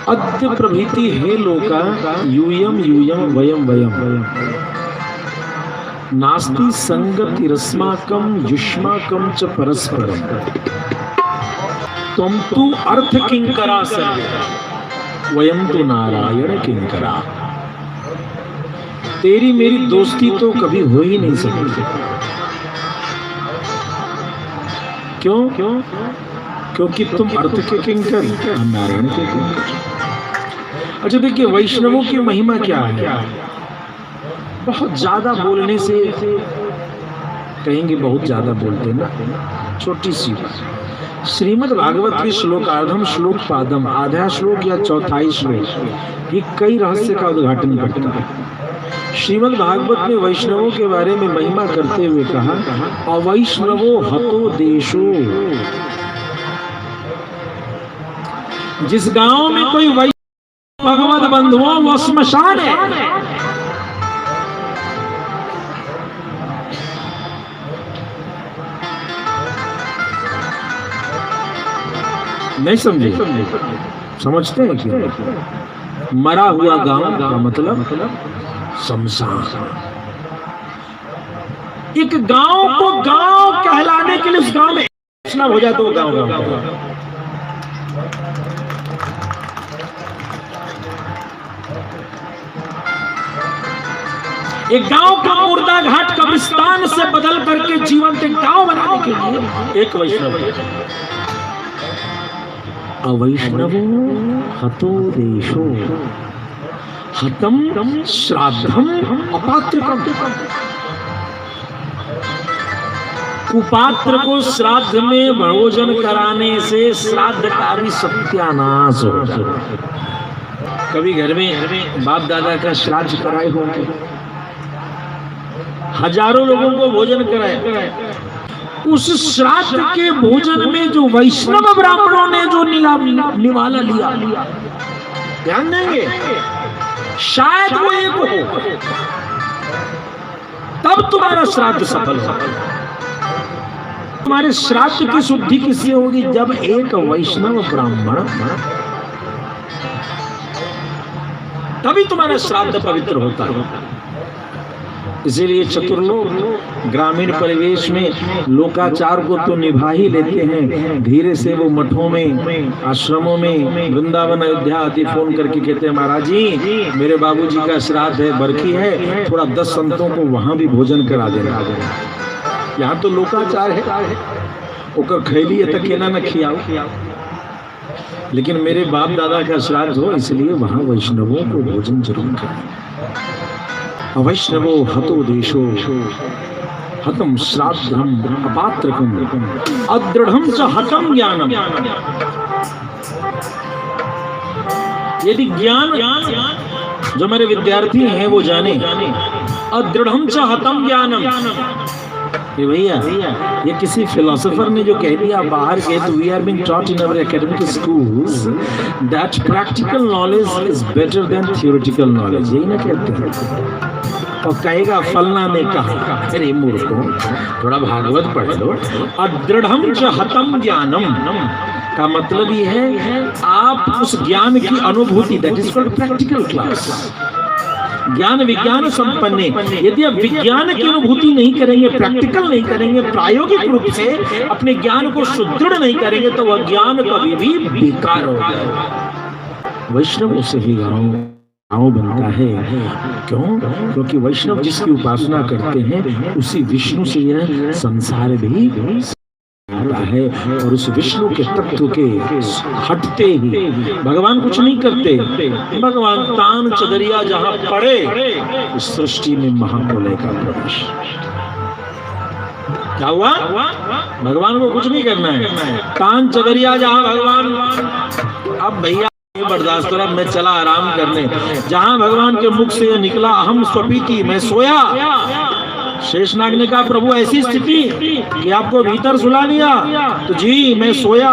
अद्य प्रभृति हे लोका यूयम यूयम वयम वयम नास्ति संगतिरस्माकं युष्माकं च परस्परम त्वं तु अर्थ किंकरा सर्वे वयम तो नारायण किंकरा। तेरी मेरी दोस्ती तो कभी हो ही नहीं सकती। क्यों? क्योंकि तुम अर्थ के किंकर, हम नारायण के किंकर। अच्छा देखिए, वैष्णवों की महिमा क्या है? बहुत ज्यादा बोलने से कहेंगे बहुत ज्यादा बोलते ना, छोटी सी बात। श्रीमद् भागवत के श्लोकार्धम श्लोक पादम, आधा श्लोक या चौथाई श्लोक, ये कई रहस्य का उद्घाटन करता है। श्रीमद् भागवत में वैष्णवों के बारे में महिमा करते हुए कहा, अवैष्णवो हतो देशो। जिस गांव में कोई भगवत बंधुओं वो श्मशान है। नहीं समझे? समझते हैं क्या? मरा हुआ गांव का मतलब शमशान। एक गांव को गांव कहलाने के लिए उस गांव में हो जाए तो वो गांव गांव। एक गांव का मुर्दा घाट कब्रिस्तान से बदल करके जीवंत गांव बनाने के लिए एक वैष्णव। अवैष्णवो हतो देशो हतम श्राद्धम अपात्रकम। कुपात्र को श्राद्ध में भोजन कराने से श्राद्ध का भी सत्यानाश होता है। कभी घर में बाप दादा का श्राद्ध कराए होंगे, हजारों लोगों को भोजन कराए। उस श्राद्ध के भोजन में जो वैष्णव ब्राह्मणों ने जो निवाला लिया, ध्यान देंगे, शायद वो एक हो, तब तुम्हारा श्राद्ध सफल हो। तुम्हारे श्राद्ध की शुद्धि किससे होगी? जब एक वैष्णव ब्राह्मण, तभी तुम्हारा श्राद्ध पवित्र होता है। इसीलिए चतुर्लोक ग्रामीण परिवेश में लोकाचार को तो निभा ही लेते हैं, धीरे से वो मठों में, आश्रमों में, वृंदावन, अयोध्या आदि फोन करके कहते हैं, महाराज जी मेरे बाबूजी का श्राद्ध है, बरखी है, थोड़ा 10 संतों को वहां भी भोजन करा देना। यहाँ तो लोकाचार है, ओकर खैली है तो केना न खियाओ, लेकिन मेरे बाप दादा का श्राद्ध हो इसलिए वहां वैष्णवों को भोजन जरूर करें। अवैष्णवो हतो देशो हतम श्राद्धम अपात्रकम अदृढ़म च हतम ज्ञानम। यदि ज्ञान जो मेरे विद्यार्थी हैं वो जाने, अदृढ़म च हतम ज्ञानम। ये भैया ये किसी फिलोसोफर ने जो कह दिया बाहर के, तो we are being taught in our academic schools that practical knowledge is better than theoretical knowledge, यही ना कहते हैं। और कहेगा फलना ने कहा, अरे मूर्खों थोड़ा भागवत पढ़ लो। अदृढ़म च हतम ज्ञानम का मतलब ये है आप उस ज्ञान की अनुभूति, that is called practical class. ज्ञान विज्ञान संपन्न, यदि आप विज्ञान की अनुभूति नहीं करेंगे, प्रैक्टिकल नहीं करेंगे, प्रायोगिक रूप से अपने ज्ञान को सुदृढ़ नहीं करेंगे, तो वह ज्ञान कभी भी बेकार हो जाएगा। वैष्णव से ही गांव बनता है। क्यों? क्योंकि वैष्णव जिसकी उपासना करते हैं उसी विष्णु से यह संसार भी आता है, और उस विष्णु के तत्व के हटते ही भगवान कुछ नहीं करते। भगवान तान चदरिया जहां पड़े उस सृष्टि में महाप्रलय का प्रवेश। क्या हुआ? भगवान को कुछ नहीं करना है, तान चदरिया जहां भगवान, अब भैया बर्दाश्त करो, मैं चला आराम करने। जहां भगवान के मुख से निकला अहम स्वपीति, मैं सोया। शेषनाग ने कहा प्रभु ऐसी स्थिति कि आपको भीतर सुला लिया, तो जी मैं सोया।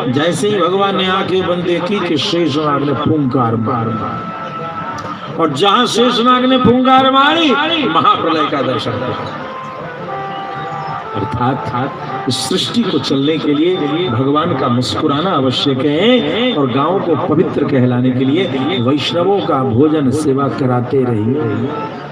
जैसे ही भगवान ने आंखें बंद देखी कि शेषनाग ने फुंकार मारा, और जहां शेषनाग ने फुंकार मारी महाप्रलय का दर्शन किया। अर्थात इस सृष्टि को चलने के लिए भगवान का मुस्कुराना आवश्यक है, और गांव को पवित्र कहलाने के लिए वैष्णवों का भोजन सेवा कराते रहिए।